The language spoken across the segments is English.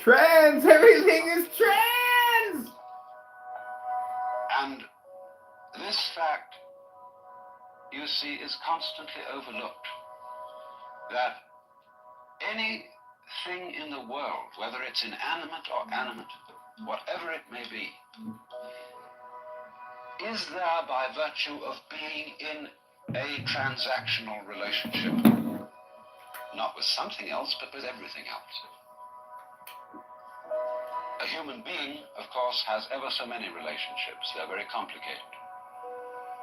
trans. Everything is trans. And this fact, you see, is constantly overlooked. That anything in the world, whether it's inanimate or animate, whatever it may be, is there by virtue of being in a transactional relationship. Not with something else, but with everything else. A human being, of course, has ever so many relationships. They're very complicated.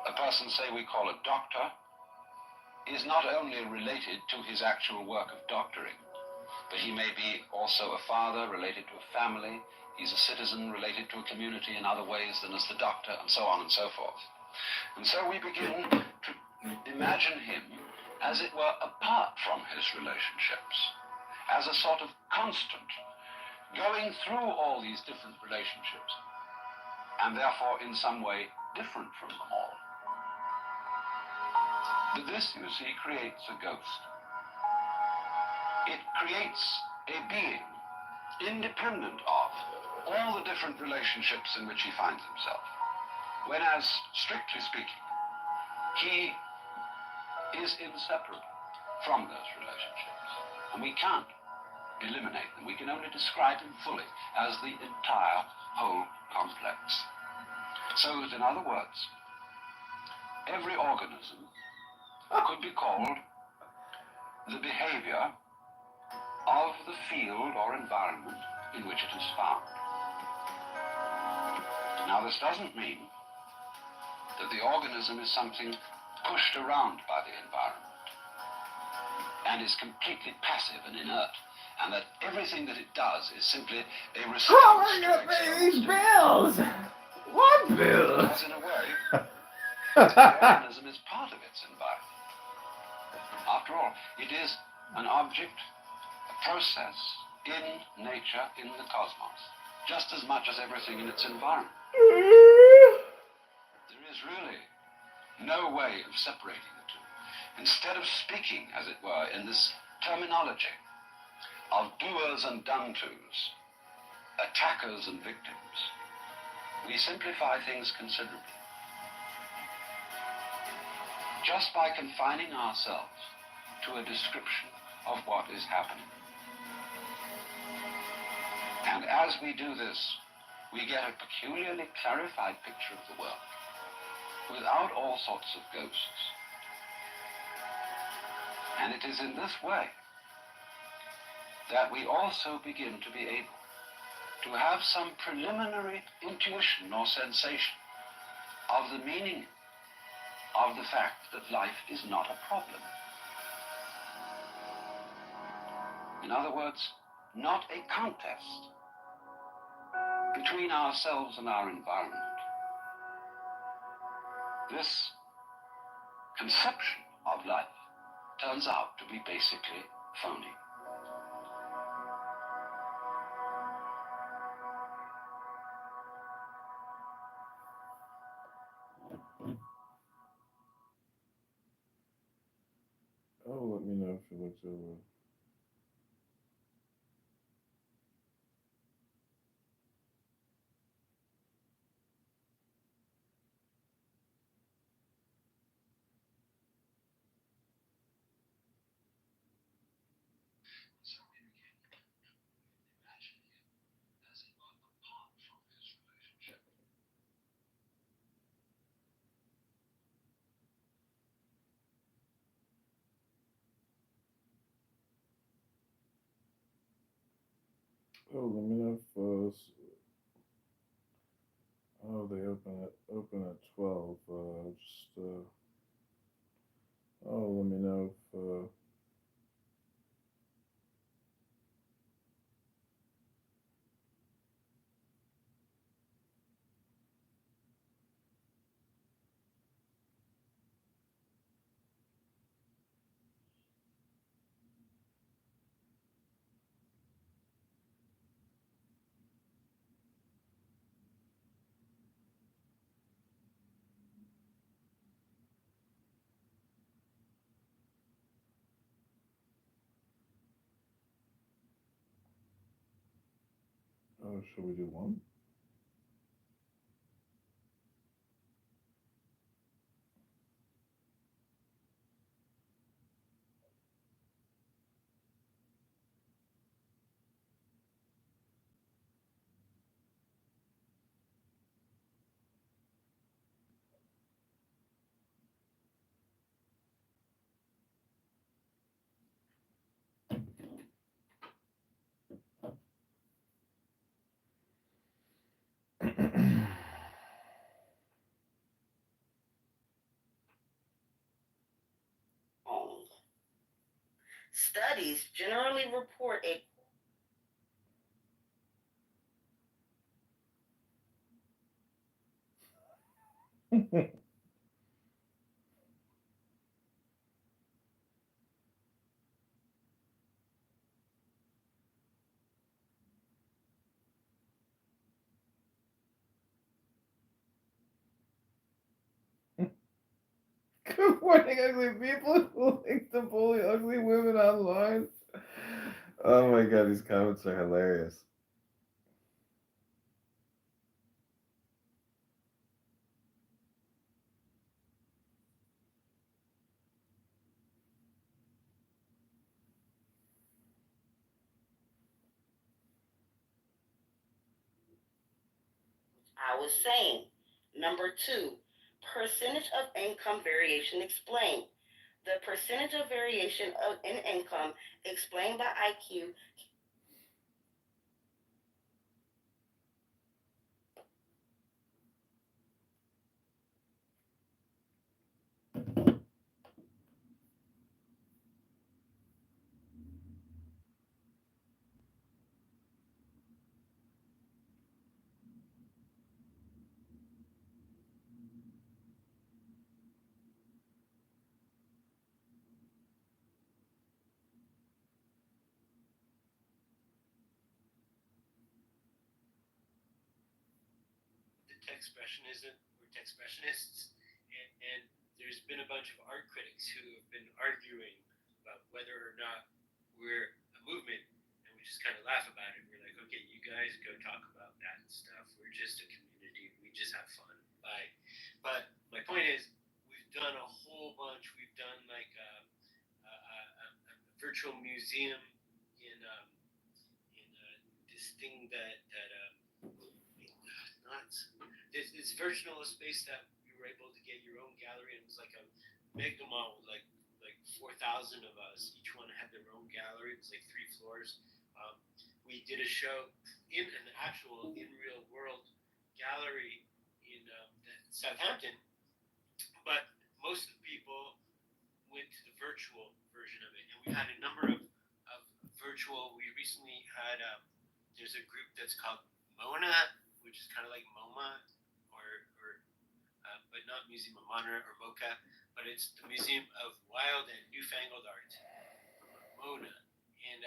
A person, say, we call a doctor, is not only related to his actual work of doctoring, but he may be also a father related to a family. He's a citizen related to a community in other ways than as the doctor, and so on and so forth. And so we begin to imagine him, as it were, apart from his relationships, as a sort of constant, going through all these different relationships, and therefore in some way different from them all. But this, you see, creates a ghost. It creates a being independent of all the different relationships in which he finds himself. Whereas, strictly speaking, he is inseparable from those relationships. And we can't eliminate them. We can only describe him fully as the entire whole complex. So that, in other words, every organism could be called the behavior of the field or environment in which it is found. Now, this doesn't mean that the organism is something pushed around by the environment and is completely passive and inert, and that everything that it does is simply a response How are you to gonna pay external these stimulus. bills? What bills? Because in a way, the organism is part of its environment. After all, it is an object, a process in nature, in the cosmos, just as much as everything in its environment. There is really no way of separating the two. Instead of speaking, as it were, in this terminology of doers and done-tos, attackers and victims, we simplify things considerably. Just by confining ourselves to a description of what is happening. And as we do this, we get a peculiarly clarified picture of the world, without all sorts of ghosts. And it is in this way that we also begin to be able to have some preliminary intuition or sensation of the meaning of the fact that life is not a problem. In other words, not a contest between ourselves and our environment. This conception of life turns out to be basically phony. Oh, let me know if it looks over. Oh, let me know if oh, they open at 12. Oh, let me know if Oh, should we do one? Studies generally report a Good morning, ugly people who like to bully ugly women online. Oh my god, these comments are hilarious. I was saying. Number two, percentage of income variation explained. The percentage of variation in income explained by IQ. the tech expressionism or tech expressionists, and there's been a bunch of art critics who have been arguing about whether or not we're a movement, and we just kind of laugh about it. We're like, okay, you guys go talk about that and stuff. We're just a community. We just have fun. Bye. But my point is, we've done a whole bunch. We've done like a virtual museum in this thing that not this virtual space that we were able to get your own gallery. It was like a mega mall with like 4,000 of us. Each one had their own gallery. It was like 3 floors. Um, we did a show in an actual in real world gallery in Southampton, but most of the people went to the virtual version of it, and we had a number of virtual. We recently had there's a group that's called Mona, which is kind of like MoMA, or but not Museum of Modern Art or MoCA, but it's the Museum of Wild and Newfangled Art, Mona, and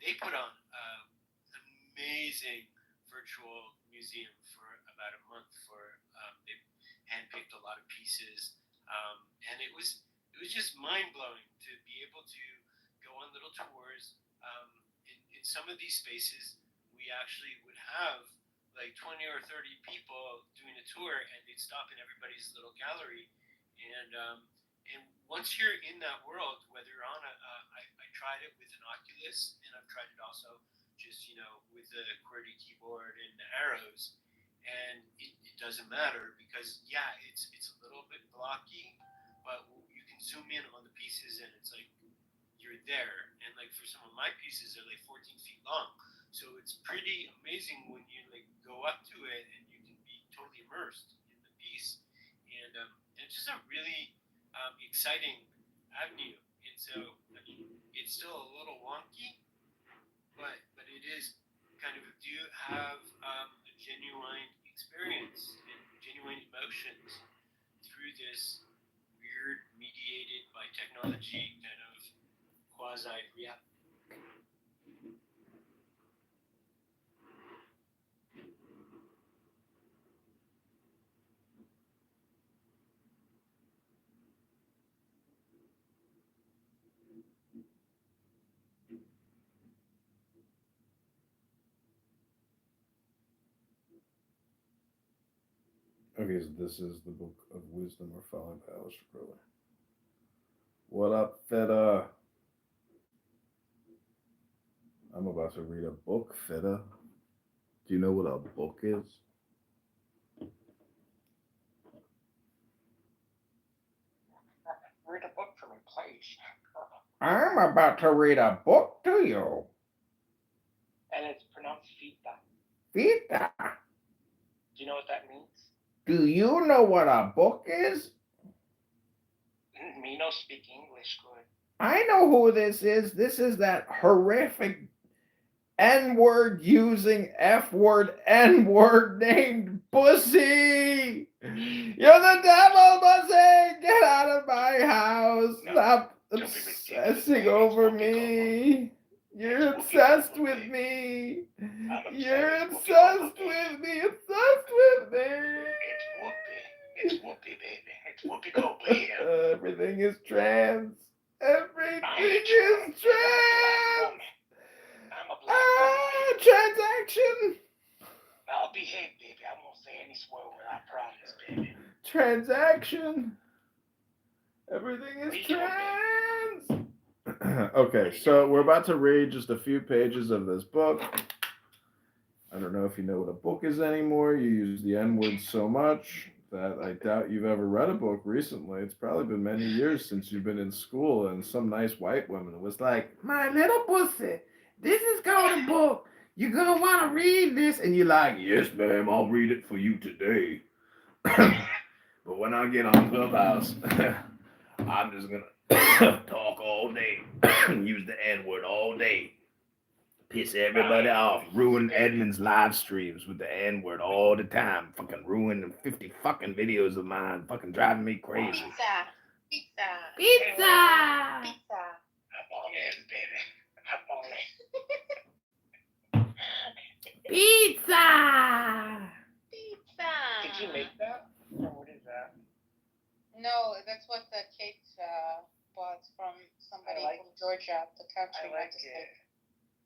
they put on an amazing virtual museum for about a month. For they handpicked a lot of pieces, and it was just mind blowing to be able to go on little tours. In some of these spaces, we actually would have like 20 or 30 people doing a tour, and they'd stop in everybody's little gallery, and once you're in that world, whether you're on I tried it with an Oculus, and I've tried it also just with the QWERTY keyboard and the arrows, and it doesn't matter because yeah, it's a little bit blocky, but you can zoom in on the pieces, and it's like you're there. And like for some of my pieces, they're like 14 feet long, so it's pretty amazing when you like go up to it and you can be totally immersed in the piece, and it's just a really exciting avenue. And so I mean, it's still a little wonky, but it is kind of, do you have a genuine experience and genuine emotions through this weird mediated by technology kind of quasi reality. Okay, so this is the Book of Wisdom or Folly by Alistair Crowley. What up, Feta? I'm about to read a book, Feta. Do you know what a book is? Read a book for me, please. I'm about to read a book to you. And it's pronounced Vita. Vita. Do you know what that means? Do you know what a book is? Me no speak English good. I know who this is. This is that horrific N-word using F-word N-word named Pussy. You're the devil, Pussy. Get out of my house. No, Stop don't be ridiculous, obsessing baby. over It's me. You're It's obsessed Whoopi with Goldberg. me. upset You're with Whoopi obsessed Goldberg. with me. Obsessed with me. It's Whoopi. It's Whoopi, baby. It's Whoopi Goldberg here. Everything is trans. Everything I ain't is trans. I'm a black trans. woman. I'm a black woman, baby. Transaction. I'll behave, baby. I won't say any swear word. I promise, baby. Transaction. Everything is What are you doing, trans. Okay, so we're about to read just a few pages of this book. I don't know if you know what a book is anymore. You use the N word so much that I doubt you've ever read a book recently. It's probably been many years since you've been in school, and some nice white woman was like, "My little pussy, this is called a book. You're gonna want to read this," and you're like, "Yes, ma'am, I'll read it for you today." But when I get on Clubhouse, I'm just gonna talk all day, use the N word all day, piss everybody off, ruin Edmund's live streams with the N word all the time, fucking ruin 50 fucking videos of mine, fucking driving me crazy. Pizza. Pizza. Pizza! Pizza. Hop on in, baby. Hop on in. Pizza! Pizza. Did you make that? Or what is that? No, that's what the Kate bought from somebody from Georgia, the country I like magistrate. it.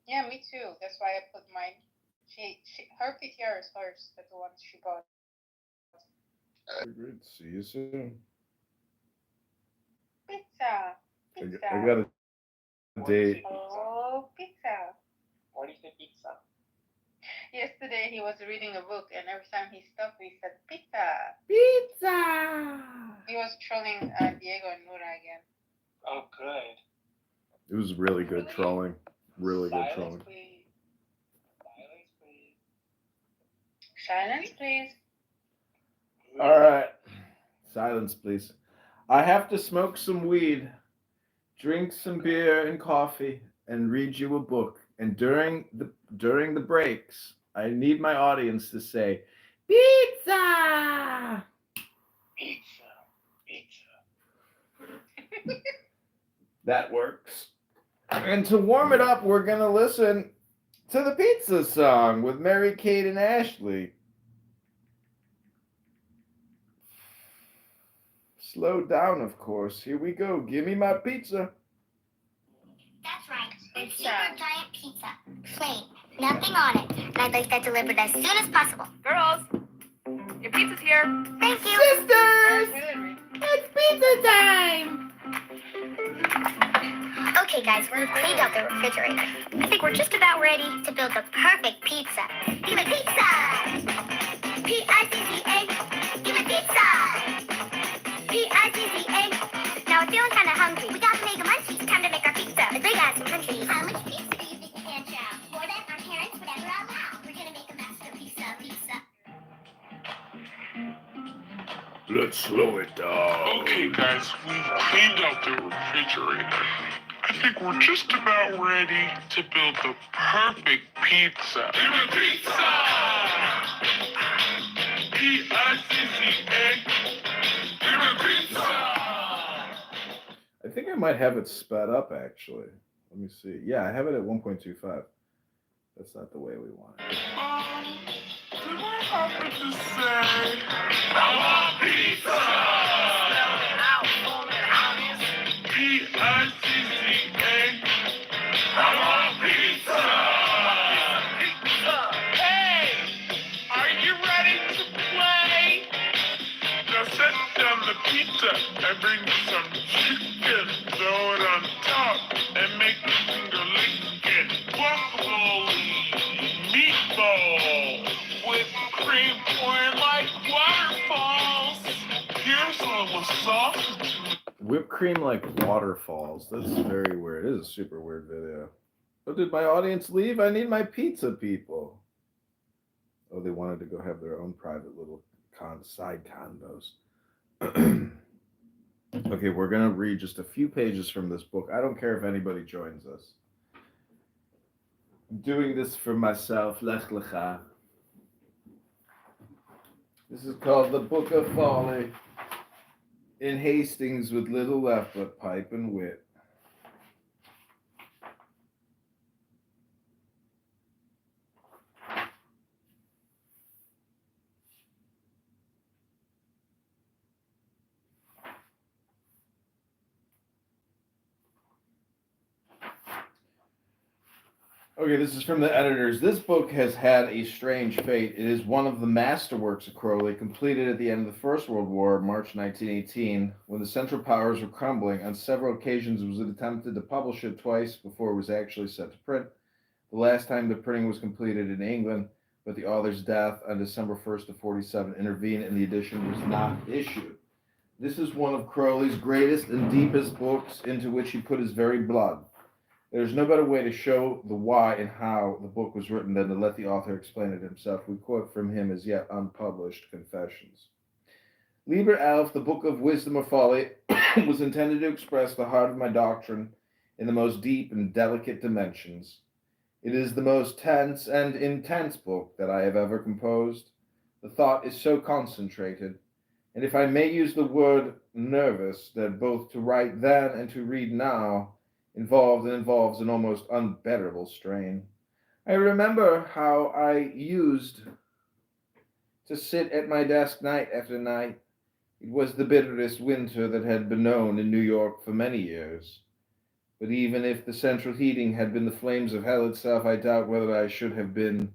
Yeah, me too. That's why I put mine. Her PTR is hers, but the one she bought. Great. See you soon. Pizza. Pizza. I got a date. Oh, pizza. What do you think pizza? Yesterday he was reading a book, and every time he stopped, he said pizza. Pizza! He was trolling Diego and Nura again. Oh, good. It was really good trolling. Really good Silence, trolling. please. Silence, please. Silence, please. All right. Silence, please. I have to smoke some weed, drink some beer and coffee, and read you a book. And during the breaks, I need my audience to say, "Pizza!" Pizza. Pizza. That works. And to warm it up, we're gonna listen to the pizza song with Mary Kate and Ashley. Slow down, of course. Here we go. Give me my pizza. That's right. It's Pizza. super giant pizza. Plain. Nothing on it. And I'd like that delivered as soon as possible. Girls, your pizza's here. Thank you. Sisters! It's pizza time! Okay, guys, we've cleaned out the refrigerator. I think we're just about ready to build the perfect pizza. Give me pizza! P-I-Z-Z-A. Give me pizza! P-I-Z-Z-A. Now we're feeling kind of hungry. We got to make a munchies. Time to make our pizza. The big ass munchies. How much pizza do you think we can chow? More than our parents would ever allow. We're gonna make a master pizza. Let's slow it down. Okay, guys, we've cleaned out the refrigerator. I think we're just about ready to build the perfect pizza. Give me pizza! P-I-C-C-A. Give me pizza! I think I might have it sped up, actually. Let me see. Yeah, I have it at 1.25. That's not the way we want it. Do I happen to say I want pizza? Spell it out for me, honest. P-I-C-C-A. I want pizza. Pizza. Hey, are you ready to play? cream like waterfalls. That's very weird. It is a super weird video. Oh, did my audience leave? I need my pizza, people. Oh, they wanted to go have their own private little side condos. Okay, we're going to read just a few pages from this book. I don't care if anybody joins us. I'm doing this for myself. Lech lecha. This is called The Book of Folly. In Hastings with little left but pipe and wit. Okay, this is from the editors. This book has had a strange fate. It is one of the masterworks of Crowley, completed at the end of the First World War, March 1918, when the Central Powers were crumbling. On several occasions, it was attempted to publish it twice before it was actually set to print. The last time the printing was completed in England, but the author's death on December 1st of 47 intervened, and the edition was not issued. This is one of Crowley's greatest and deepest books, into which he put his very blood. There's no better way to show the why and how the book was written than to let the author explain it himself. We quote from him as yet unpublished confessions. Liber Alf, the Book of Wisdom or Folly, was intended to express the heart of my doctrine in the most deep and delicate dimensions. It is the most tense and intense book that I have ever composed. The thought is so concentrated, and if I may use the word nervous, that both to write then and to read now involves an almost unbearable strain. I remember how I used to sit at my desk night after night. It was the bitterest winter that had been known in New York for many years. But even if the central heating had been the flames of hell itself, I doubt whether I should have been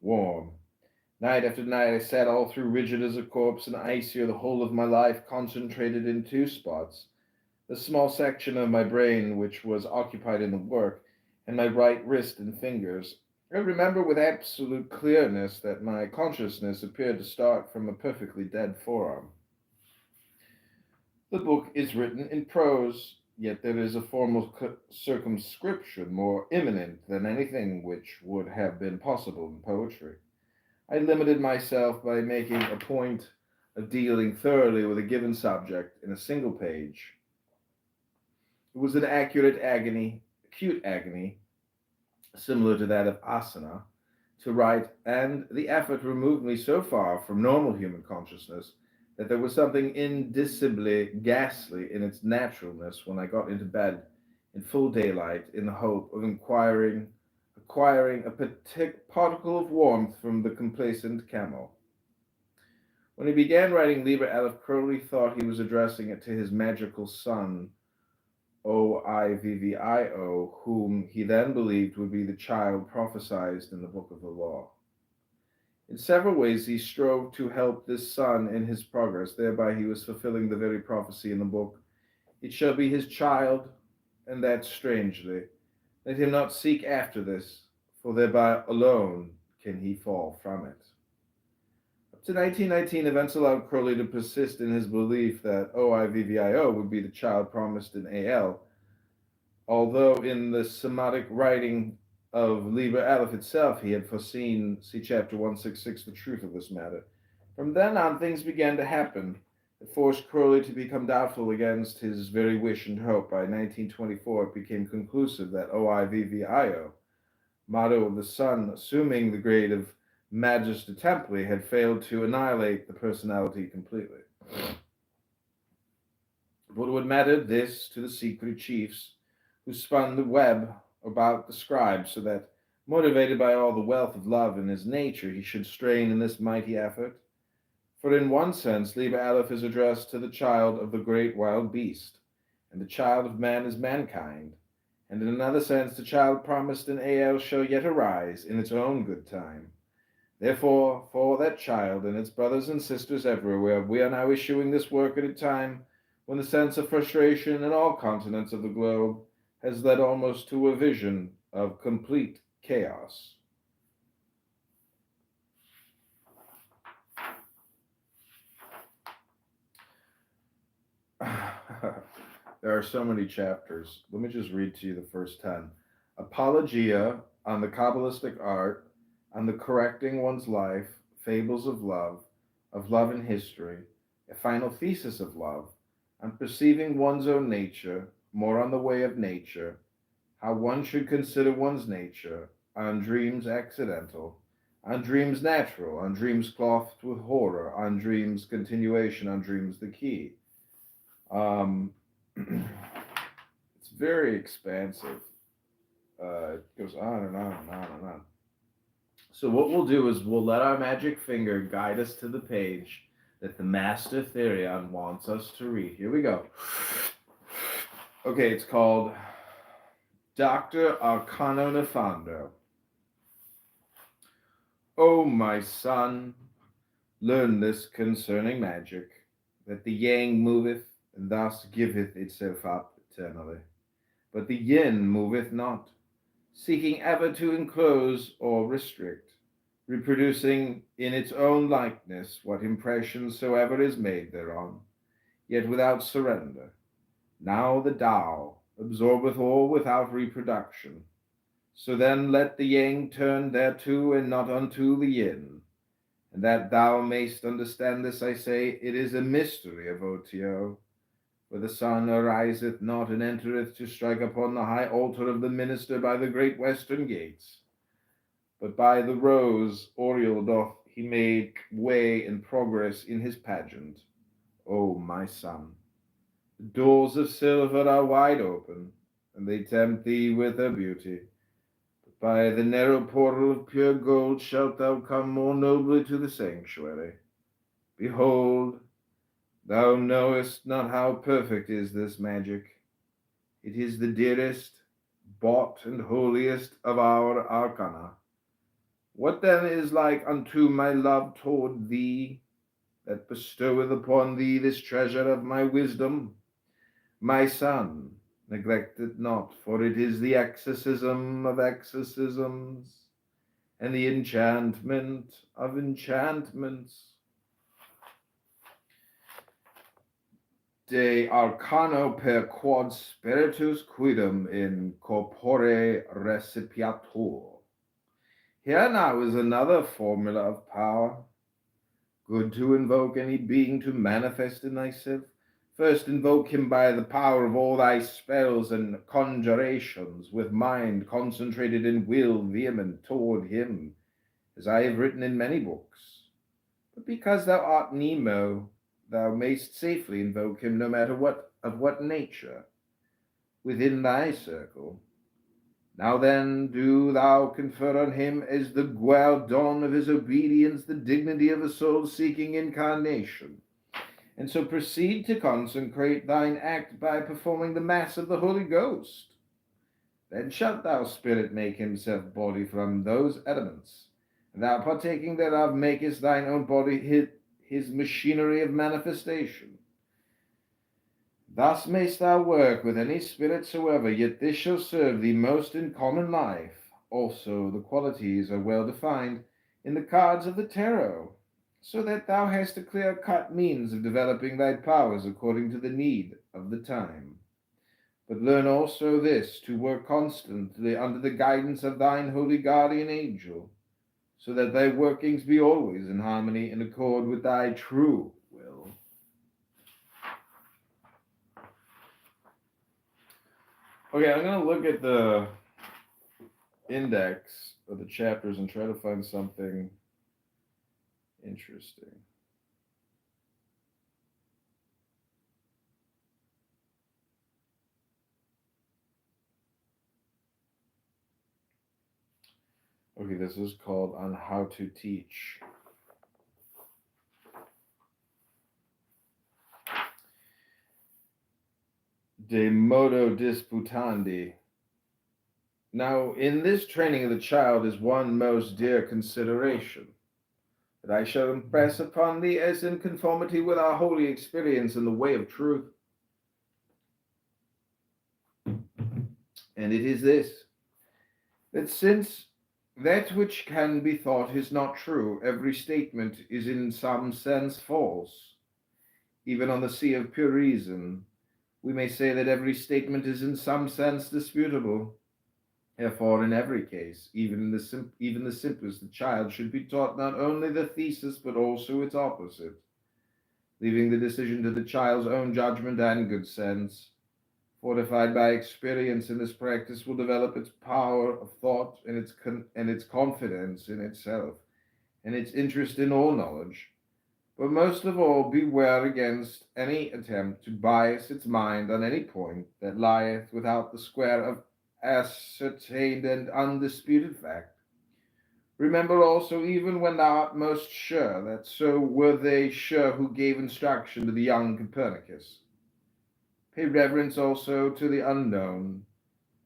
warm. Night after night I sat all through rigid as a corpse and icier, the whole of my life concentrated in two spots. The small section of my brain which was occupied in the work, and my right wrist and fingers. I remember with absolute clearness that my consciousness appeared to start from a perfectly dead forearm. The book is written in prose, yet there is a formal circumscription more imminent than anything which would have been possible in poetry. I limited myself by making a point of dealing thoroughly with a given subject in a single page. It was an acute agony, similar to that of asana, to write, and the effort removed me so far from normal human consciousness that there was something indiscibly ghastly in its naturalness when I got into bed in full daylight in the hope of acquiring a particle of warmth from the complacent camel. When he began writing Liber Aleph, Crowley thought he was addressing it to his magical son, Oivvio, whom he then believed would be the child prophesied in the Book of the Law. In several ways he strove to help this son in his progress, thereby he was fulfilling the very prophecy in the book. It shall be his child, and that strangely. Let him not seek after this, for thereby alone can he fall from it. Up to 1919, events allowed Crowley to persist in his belief that Oivvio would be the child promised in AL, although in the Semitic writing of Liber Aleph itself he had foreseen, see chapter 166, the truth of this matter. From then on, things began to happen that forced Crowley to become doubtful against his very wish and hope. By 1924, it became conclusive that Oivvio, motto of the sun, assuming the grade of Magister Templi, had failed to annihilate the personality completely. What would matter this to the secret chiefs who spun the web about the scribe, so that, motivated by all the wealth of love in his nature, he should strain in this mighty effort? For in one sense, Liber Aleph is addressed to the child of the great wild beast, and the child of man is mankind, and in another sense, the child promised in AL shall yet arise in its own good time. Therefore, for that child and its brothers and sisters everywhere, we are now issuing this work at a time when the sense of frustration in all continents of the globe has led almost to a vision of complete chaos. There are so many chapters. Let me just read to you the first 10. Apologia on the Kabbalistic art, on the correcting one's life, fables of love and history, a final thesis of love, on perceiving one's own nature, more on the way of nature, how one should consider one's nature, on dreams accidental, on dreams natural, on dreams clothed with horror, on dreams continuation, on dreams the key. It's very expansive. It goes on and on and on and on. So what we'll do is we'll let our magic finger guide us to the page that the Master Therion wants us to read. Here we go. Okay, it's called Dr. Arcano Nefando. O my son, learn this concerning magic, that the yang moveth, and thus giveth itself up eternally. But the yin moveth not, seeking ever to enclose or restrict, reproducing in its own likeness what impression soever is made thereon, yet without surrender. Now the Tao absorbeth all without reproduction. So then let the yang turn thereto and not unto the yin. And that thou mayst understand this, I say, it is a mystery of Otio. For the sun ariseth not and entereth to strike upon the high altar of the minister by the great western gates. But by the rose Oriel doth he make way and progress in his pageant. O my son, the doors of silver are wide open, and they tempt thee with their beauty. But by the narrow portal of pure gold shalt thou come more nobly to the sanctuary. Behold, thou knowest not how perfect is this magic. It is the dearest, bought, and holiest of our arcana. What then is like unto my love toward thee, that bestoweth upon thee this treasure of my wisdom? My son, neglect it not, for it is the exorcism of exorcisms, and the enchantment of enchantments. De arcano per quod spiritus quidem in corpore recipiatur. Here now is another formula of power. Good to invoke any being to manifest in thyself. First invoke him by the power of all thy spells and conjurations, with mind concentrated and will vehement toward him, as I have written in many books. But because thou art Nemo, thou mayst safely invoke him no matter of what nature, within thy circle. Now then, do thou confer on him as the guerdon of his obedience the dignity of a soul-seeking incarnation, and so proceed to consecrate thine act by performing the Mass of the Holy Ghost. Then shalt thou, spirit, make himself body from those elements, and thou partaking thereof makest thine own body his machinery of manifestation. Thus mayst thou work with any spirit soever, yet this shall serve thee most in common life. Also the qualities are well defined in the cards of the tarot, so that thou hast a clear-cut means of developing thy powers according to the need of the time. But learn also this, to work constantly under the guidance of thine holy guardian angel, so that thy workings be always in harmony and accord with thy true will. Okay, I'm going to look at the index of the chapters and try to find something interesting. Okay, this is called On How to Teach. De modo disputandi. Now, in this training of the child is one most dear consideration, that I shall impress upon thee as in conformity with our holy experience in the way of truth. And it is this, that since that which can be thought is not true, every statement is in some sense false, even on the sea of pure reason, we may say that every statement is in some sense disputable. Therefore, in every case, even the simplest, the child should be taught not only the thesis but also its opposite, leaving the decision to the child's own judgment and good sense. Fortified by experience in this practice will develop its power of thought and its confidence in itself and its interest in all knowledge. But most of all, beware against any attempt to bias its mind on any point that lieth without the square of ascertained and undisputed fact. Remember also, even when thou art most sure, that so were they sure who gave instruction to the young Copernicus. Pay reverence also to the unknown,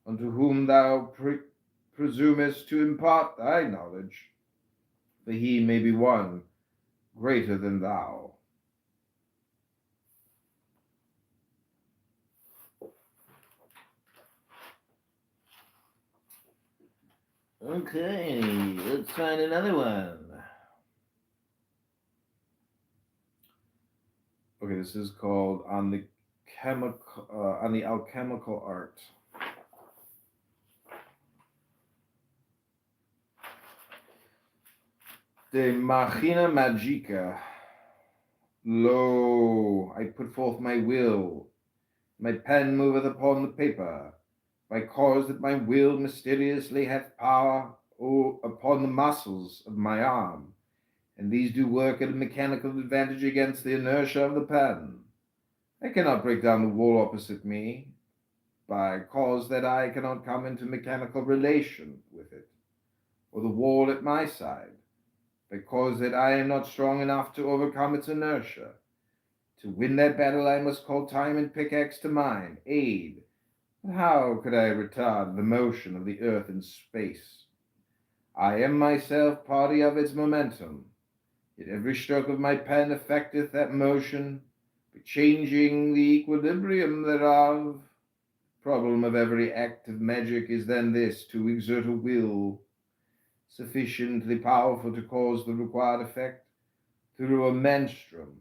unto whom thou presumest to impart thy knowledge, for he may be one greater than thou. Okay, let's find another one. Okay, this is called on the alchemical art. De machina magica. Lo, I put forth my will. My pen moveth upon the paper, by cause that my will mysteriously hath power upon the muscles of my arm, and these do work at a mechanical advantage against the inertia of the pen. I cannot break down the wall opposite me, by cause that I cannot come into mechanical relation with it, or the wall at my side, because that I am not strong enough to overcome its inertia. To win that battle I must call time and pickaxe to mine aid. But how could I retard the motion of the earth in space? I am myself party of its momentum, yet every stroke of my pen affecteth that motion, by changing the equilibrium thereof. The problem of every act of magic is then this, to exert a will sufficiently powerful to cause the required effect through a menstruum,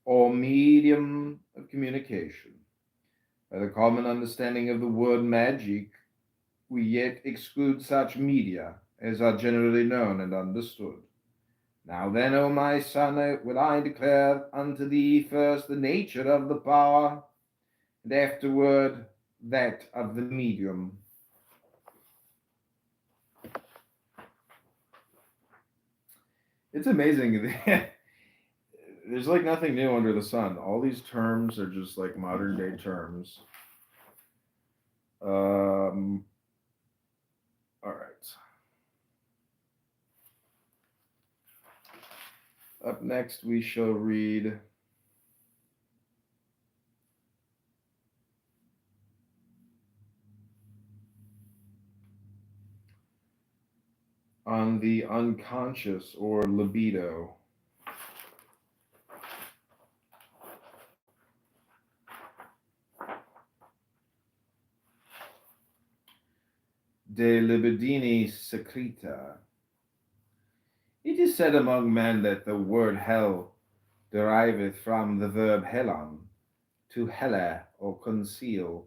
or medium of communication. By the common understanding of the word magic, we yet exclude such media as are generally known and understood. Now then, O my son, will I declare unto thee first the nature of the power, and afterward that of the medium. It's amazing. There's like nothing new under the sun. All these terms are just like modern day terms. All right. Up next, we shall read on the unconscious or libido. De libidini secreta. It is said among men that the word hell deriveth from the verb helon, to hella or conceal,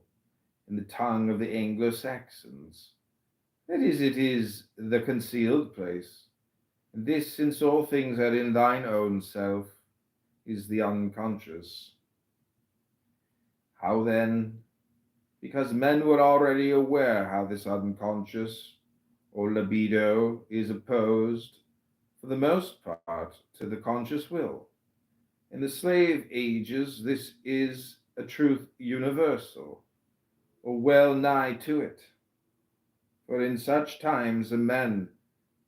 in the tongue of the Anglo-Saxons. That is, it is the concealed place. And this, since all things are in thine own self, is the unconscious. How then? Because men were already aware how this unconscious, or libido, is opposed, for the most part, to the conscious will. In the slave ages, this is a truth universal, or well nigh to it. For in such times, a men,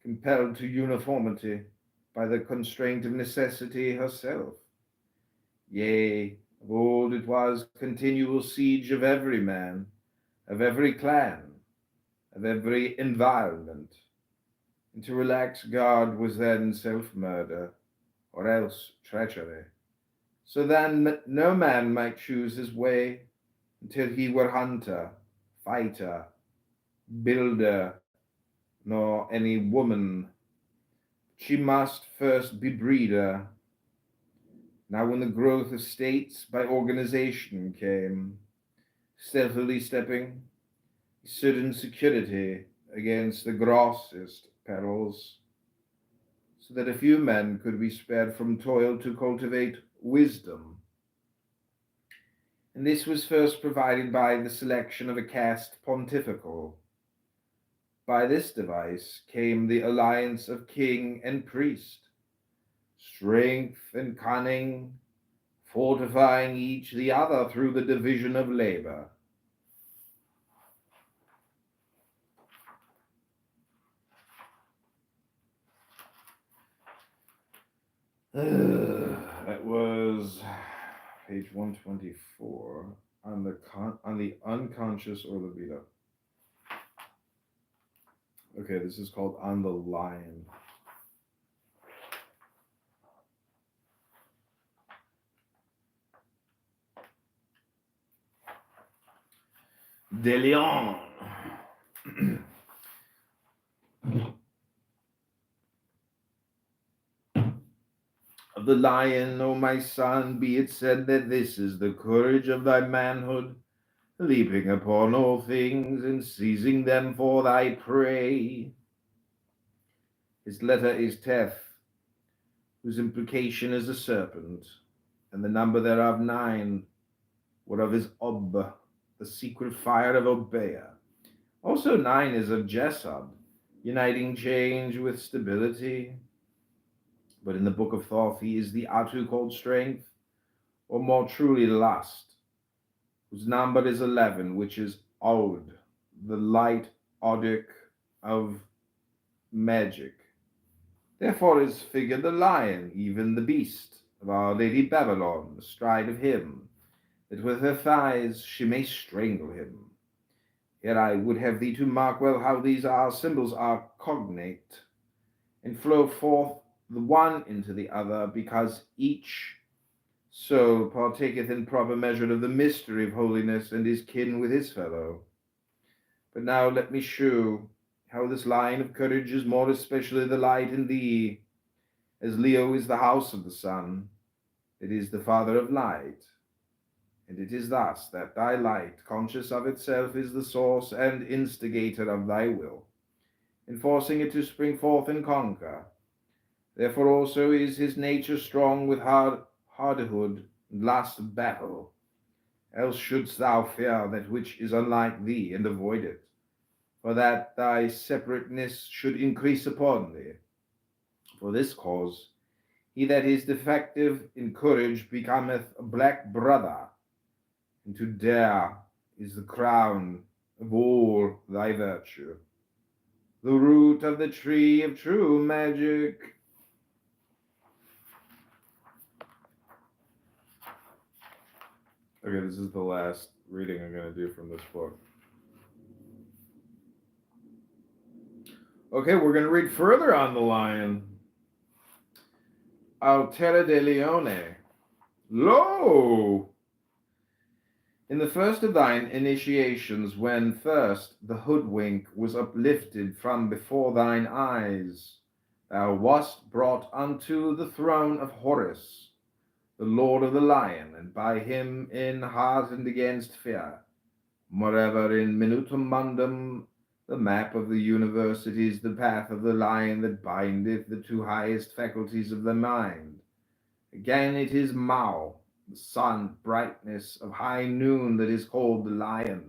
compelled to uniformity by the constraint of necessity herself, yea, of old it was continual siege of every man, of every clan, of every environment, and to relax guard was then self-murder, or else treachery. So then no man might choose his way until he were hunter, fighter, builder, nor any woman. She must first be breeder. Now when the growth of states by organization came, stealthily stepping, he stood in security against the grossest perils, so that a few men could be spared from toil to cultivate wisdom. And this was first provided by the selection of a caste pontifical. By this device came the alliance of king and priest, strength and cunning, fortifying each the other through the division of labor. That was page 124 on the unconscious or libido. Okay, this is called On the Lion. De Leon. Of the lion, O my son, be it said that this is the courage of thy manhood, leaping upon all things and seizing them for thy prey. His letter is Teth, whose implication is a serpent, and the number thereof 9, whereof is Ob, the secret fire of Obeah. Also 9 is of Jesub, uniting change with stability. But in the book of Thoth he is the Atu called strength, or more truly lust, whose number is 11, which is Od, the light Odic of magic. Therefore is figured the lion, even the beast, of our Lady Babylon, astride of him, that with her thighs she may strangle him. Here I would have thee to mark well how these our symbols are cognate, and flow forth the one into the other, because each soul partaketh in proper measure of the mystery of holiness, and is kin with his fellow. But now let me shew how this line of courage is more especially the light in thee, as Leo is the house of the sun, it is the father of light. And it is thus that thy light, conscious of itself, is the source and instigator of thy will, enforcing it to spring forth and conquer. Therefore also is his nature strong with hardihood and lust of battle. Else shouldst thou fear that which is unlike thee, and avoid it, for that thy separateness should increase upon thee. For this cause, he that is defective in courage becometh a black brother, and to dare is the crown of all thy virtue, the root of the tree of true magic. Okay, this is the last reading I'm going to do from this book. Okay, we're going to read further on the lion. Altera de Leone. Lo! In the first of thine initiations, when first the hoodwink was uplifted from before thine eyes, thou wast brought unto the throne of Horus, the lord of the lion, and by him enheartened against fear. Moreover, in minutum mundum, the map of the universe, it is the path of the lion that bindeth the two highest faculties of the mind. Again, it is Mao, the sun brightness of high noon, that is called the lion,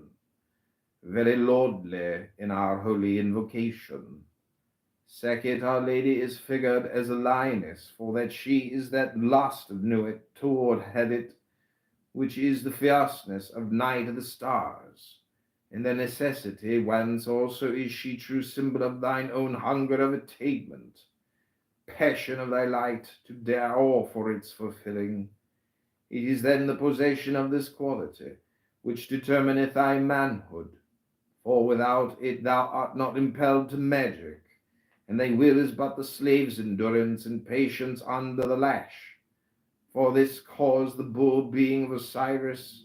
very lordly in our holy invocation. Second, Our Lady is figured as a lioness, for that she is that lust of Nuit toward habit, which is the fierceness of night of the stars, and the necessity whence also is she true symbol of thine own hunger of attainment, passion of thy light to dare all for its fulfilling. It is then the possession of this quality which determineth thy manhood, for without it thou art not impelled to magic, and thy will is but the slave's endurance and patience under the lash. For this cause, the bull being of Osiris,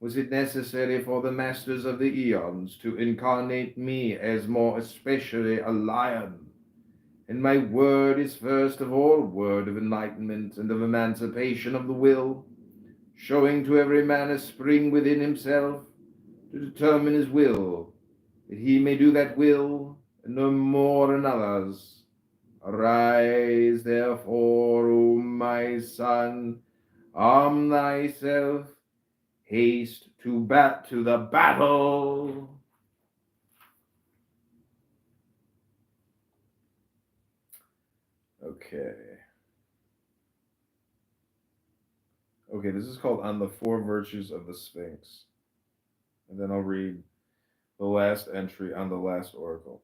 was it necessary for the masters of the eons to incarnate me as more especially a lion, and my word is first of all a word of enlightenment and of emancipation of the will, showing to every man a spring within himself to determine his will, that he may do that will, and no more in others. Arise, therefore, O my son, arm thyself, haste to the battle. Okay. Okay, this is called On the Four Virtues of the Sphinx. And then I'll read the last entry on the last oracle.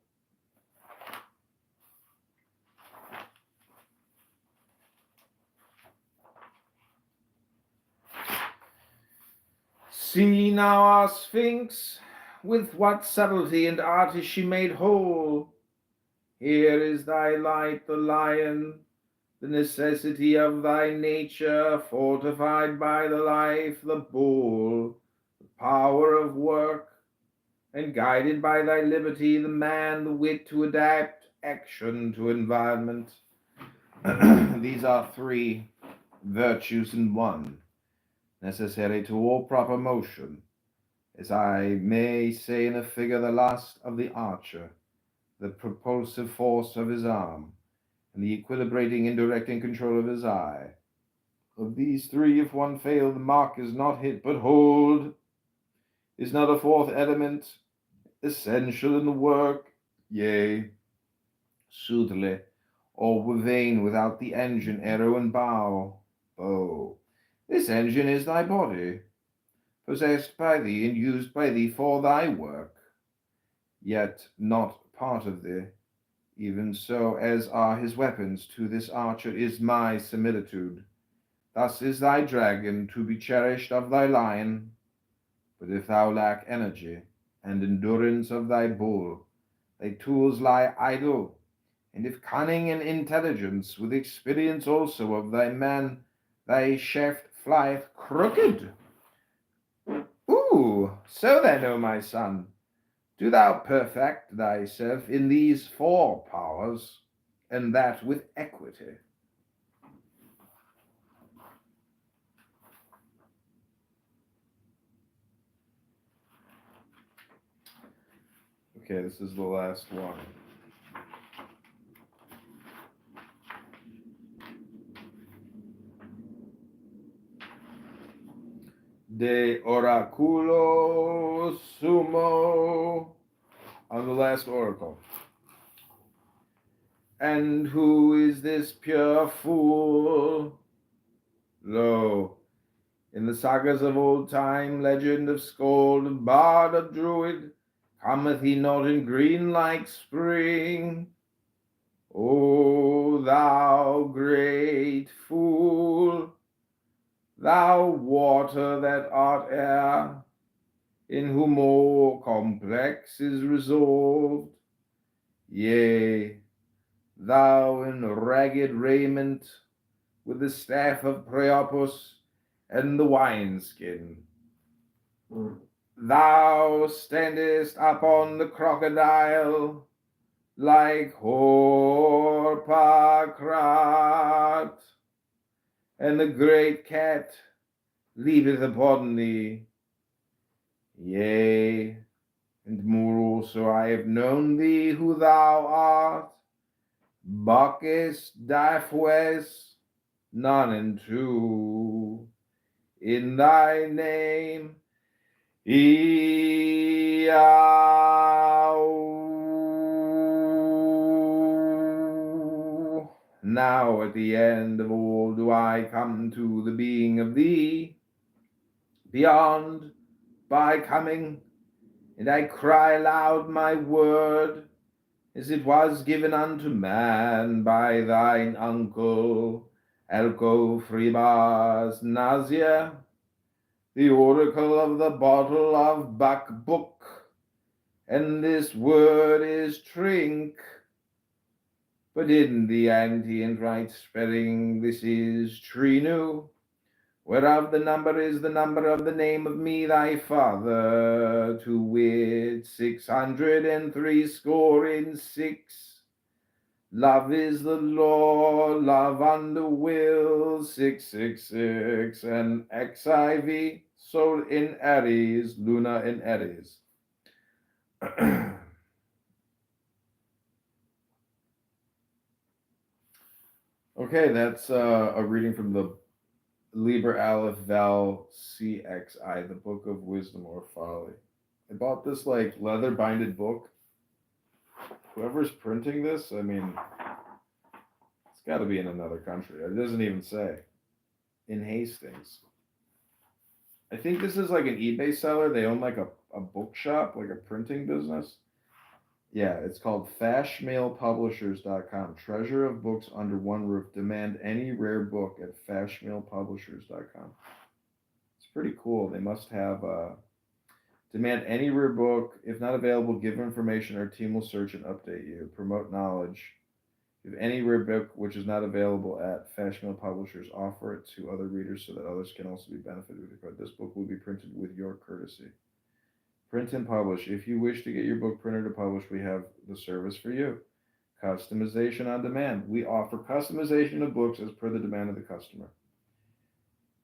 See now our Sphinx, with what subtlety and art is she made whole. Here is thy light, the lion, the necessity of thy nature, fortified by the life, the bull, the power of work, and guided by thy liberty, the man, the wit to adapt action to environment. These are three virtues in one, necessary to all proper motion, as I may say in a figure, the lust of the archer, the propulsive force of his arm, and the equilibrating and directing control of his eye. Of these three, if one fail, the mark is not hit, but hold. Is not a fourth element essential in the work? Yea, soothly, all were vain without the engine, arrow, and bow. This engine is thy body, possessed by thee and used by thee for thy work, yet not part of thee, even so as are his weapons. To this archer is my similitude. Thus is thy dragon to be cherished of thy lion. But if thou lack energy and endurance of thy bull, thy tools lie idle. And if cunning and intelligence, with experience also of thy man, thy shaft flieth crooked. So then, O my son, do thou perfect thyself in these four powers, and that with equity. Okay, this is the last one. De oraculo sumo, on the last oracle. And who is this pure fool? Lo, in the sagas of old time, legend of skald, of bard, of druid, cometh he not in green like spring? O thou great fool, thou water that art air, in whom all complex is resolved. Yea, thou in ragged raiment, with the staff of Priapus and the wineskin. Thou standest upon the crocodile, like Horpacrat, and the great cat leapeth upon thee. Yea, and more also I have known thee who thou art, Bacchus, Diaphues, none and two, in thy name, Now at the end of all do I come to the being of thee, beyond, by coming, and I cry aloud my word, as it was given unto man by thine uncle, Alcofribas Nazia, the oracle of the bottle of Bacbuk, and this word is trink. But in the antient right spelling, this is Trinu, whereof the number is the number of the name of me thy father, to wit 660 in 6. Love is the law, love on the will, 666, and XIV, sold in eddies, Luna in eddies. Okay, that's a reading from the Liber Aleph Val CXI, the Book of Wisdom or Folly. I bought this like leather binded book. Whoever's printing this, I mean, it's got to be in another country. It doesn't even say. In Hastings. I think this is like an eBay seller. They own like a bookshop, like a printing business. Yeah, it's called fashmailpublishers.com. Treasure of books under one roof. Demand any rare book at fashmailpublishers.com. It's pretty cool. They must have demand any rare book. If not available, give information. Our team will search and update you. Promote knowledge. If any rare book which is not available at Fashmail Publishers, offer it to other readers so that others can also be benefited with it. This book will be printed with your courtesy. Print and publish. If you wish to get your book printed or published, we have the service for you. Customization on demand. We offer customization of books as per the demand of the customer.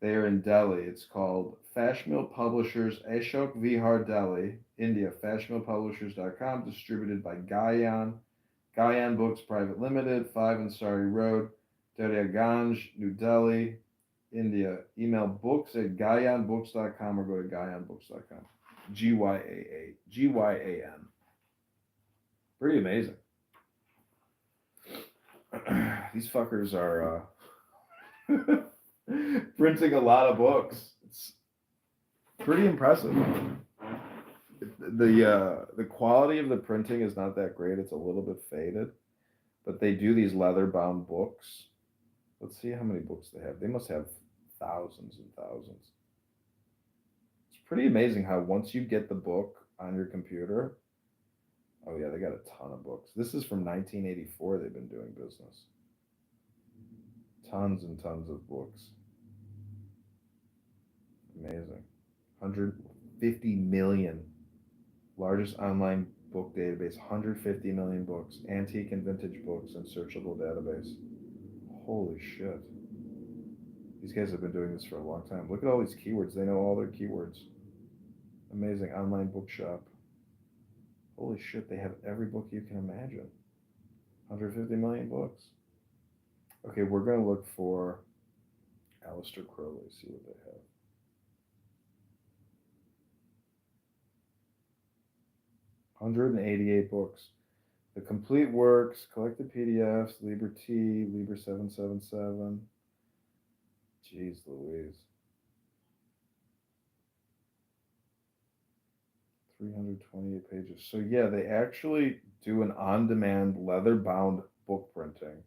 They are in Delhi. It's called Fashmail Publishers, Ashok Vihar, Delhi, India. Fashmailpublishers.com, distributed by Gayan Books Private Limited, 5 Ansari Road, Daryaganj, New Delhi, India. Email books@gayanbooks.com or go to gayanbooks.com. Gyan. Pretty amazing. These fuckers are printing a lot of books. It's pretty impressive. The quality of the printing is not that great. It's a little bit faded, but they do these leather bound books. Let's see how many books they have. They must have thousands and thousands. It's pretty amazing how once you get the book on your computer, oh yeah, they got a ton of books. This is from 1984. They've been doing business. Tons and tons of books. Amazing. 150 million. Largest online book database. 150 million books. Antique and vintage books and searchable database. Holy shit. These guys have been doing this for a long time. Look at all these keywords. They know all their keywords. Amazing. Online bookshop. Holy shit, they have every book you can imagine. 150 million books. Okay, we're going to look for Aleister Crowley, see what they have. $188 books. The complete works, collected PDFs, Liber T, Liber 777. Jeez Louise. 328 pages. So yeah, they actually do an on-demand leather-bound book printing.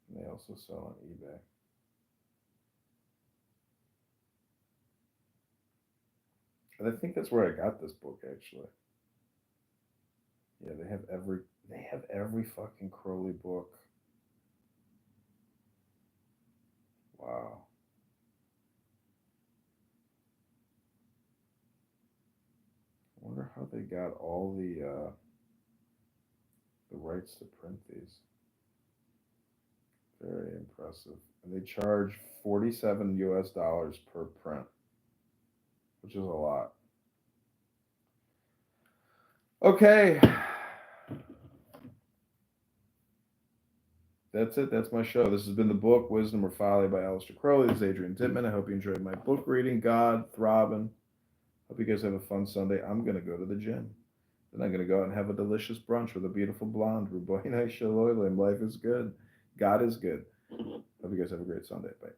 And they also sell on eBay. And I think that's where I got this book actually. Yeah, they have every fucking Crowley book. Wow. I wonder how they got all the rights to print these. Very impressive. And they charge $47 US per print, which is a lot. Okay. That's it. That's my show. This has been the book Wisdom or Folly by Aleister Crowley. This is Adrian Dittman. I hope you enjoyed my book reading. God, throbbing. Hope you guys have a fun Sunday. I'm going to go to the gym. Then I'm going to go out and have a delicious brunch with a beautiful blonde. Ruboina Shaloilim. Life is good. God is good. Hope you guys have a great Sunday. Bye.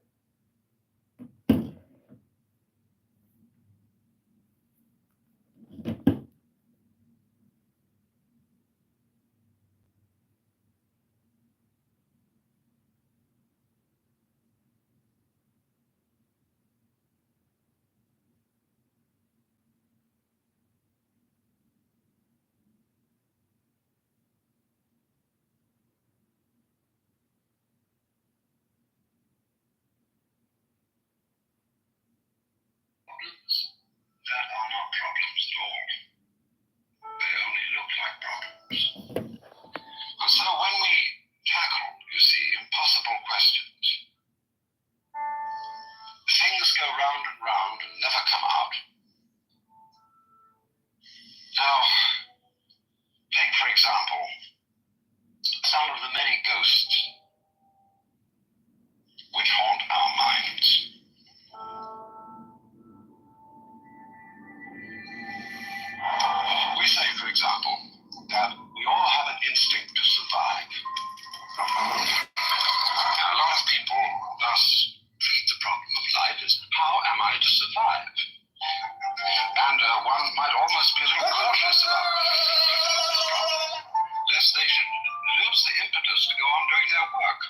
Now, take for example some of the many ghosts which haunt our minds. We say, for example, that we all have an instinct to survive. And a lot of people thus treat the problem of life as, how am I to survive? And one might almost be a little cautious about the problem, lest they should lose the impetus to go on doing their work.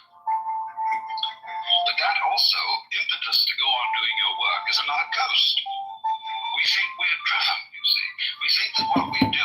But that also, impetus to go on doing your work, is another ghost. We think we're driven, you see. We think that what we do